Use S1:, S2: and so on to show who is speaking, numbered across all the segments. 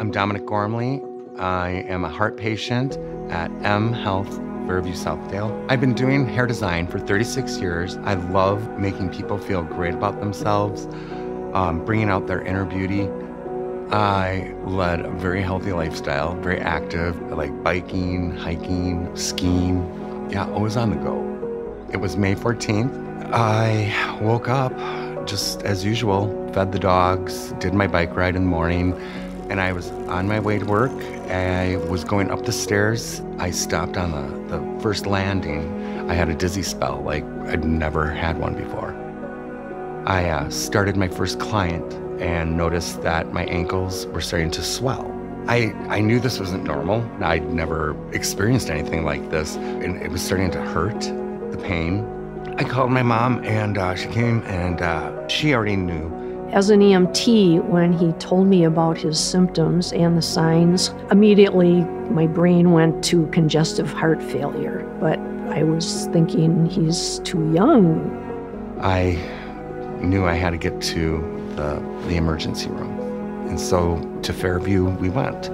S1: I'm Dominic. I am a heart patient at M Health Fairview Southdale. I've been doing hair design for 36 years. I love making people feel great about themselves, bringing out their inner beauty. I led a very healthy lifestyle, very active. I like biking, hiking, skiing. Yeah, always on the go. It was May 14th. I woke up just as usual, fed the dogs, did my bike ride in the morning, and I was on my way to work. I was going up the stairs. I stopped on the first landing. I had a dizzy spell like I'd never had one before. I started my first client and noticed that my ankles were starting to swell. I knew this wasn't normal. I'd never experienced anything like this, and it was starting to hurt, the pain. I called my mom, and she came, and she already knew.
S2: As an EMT, when he told me about his symptoms and the signs, immediately my brain went to congestive heart failure. But I was thinking he's too young.
S1: I knew I had to get to the emergency room. And so to Fairview we went.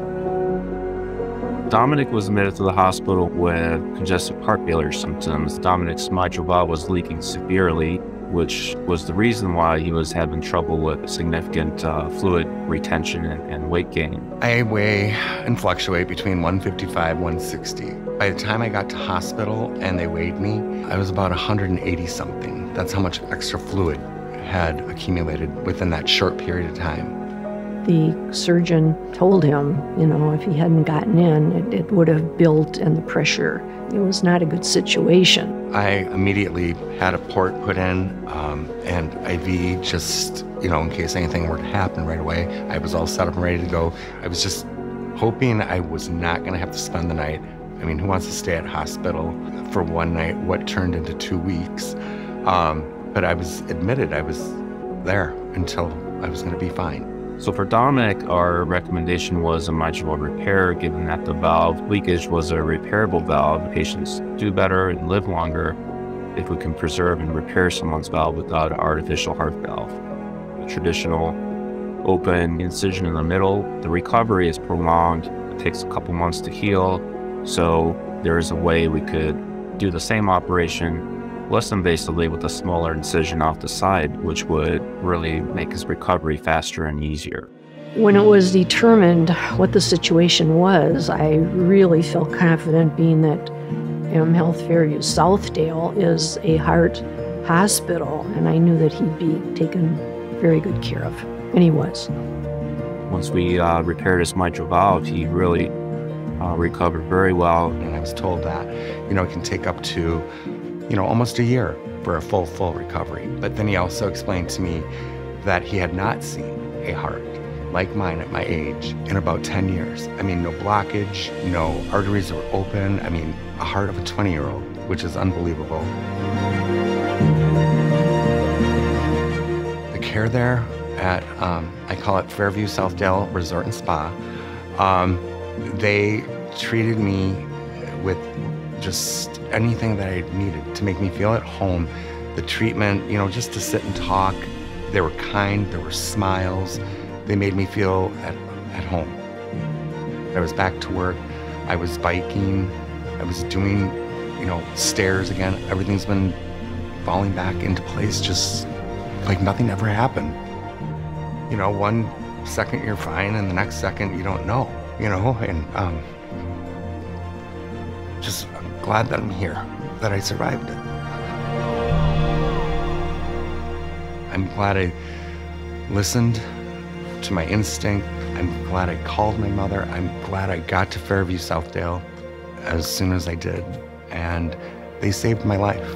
S3: Dominic was admitted to the hospital with congestive heart failure symptoms. Dominic's mitral valve was leaking severely, which was the reason why he was having trouble with significant fluid retention and weight gain.
S1: I weigh and fluctuate between 155 and 160. By the time I got to hospital and they weighed me, I was about 180 something. That's how much extra fluid had accumulated within that short period of time.
S2: The surgeon told him, if he hadn't gotten in, it would have built and the pressure. It was not a good situation.
S1: I immediately had a port put in and IV just, in case anything were to happen right away. I was all set up and ready to go. I was just hoping I was not going to have to spend the night. I mean, who wants to stay at hospital for one night, what turned into 2 weeks? But I was admitted, I was there until I was going to be fine.
S3: So for Dominic, our recommendation was a mitral repair, given that the valve leakage was a repairable valve. Patients do better and live longer if we can preserve and repair someone's valve without an artificial heart valve. A traditional open incision in the middle, the recovery is prolonged. It takes a couple months to heal. So there is a way we could do the same operation less invasively with a smaller incision off the side, which would really make his recovery faster and easier.
S2: When it was determined what the situation was, I really felt confident, being that M Health Fairview Southdale is a heart hospital, and I knew that he'd be taken very good care of, and he was.
S3: Once we repaired his mitral valve, he really recovered very well.
S1: And I was told that, it can take up to almost a year for a full recovery. But then he also explained to me that he had not seen a heart like mine at my age in about 10 years. I mean, no blockage, no arteries were open. I mean, a heart of a 20-year-old, which is unbelievable. The care there at, I call it Fairview Southdale Resort and Spa, they treated me with just anything that I needed to make me feel at home. The treatment, just to sit and talk. They were kind, there were smiles. They made me feel at home. I was back to work. I was biking. I was doing, stairs again. Everything's been falling back into place, just like nothing ever happened. 1 second you're fine, and the next second you don't know, and just glad that I'm here, that I survived it. I'm glad I listened to my instinct. I'm glad I called my mother. I'm glad I got to Fairview Southdale as soon as I did, and they saved my life.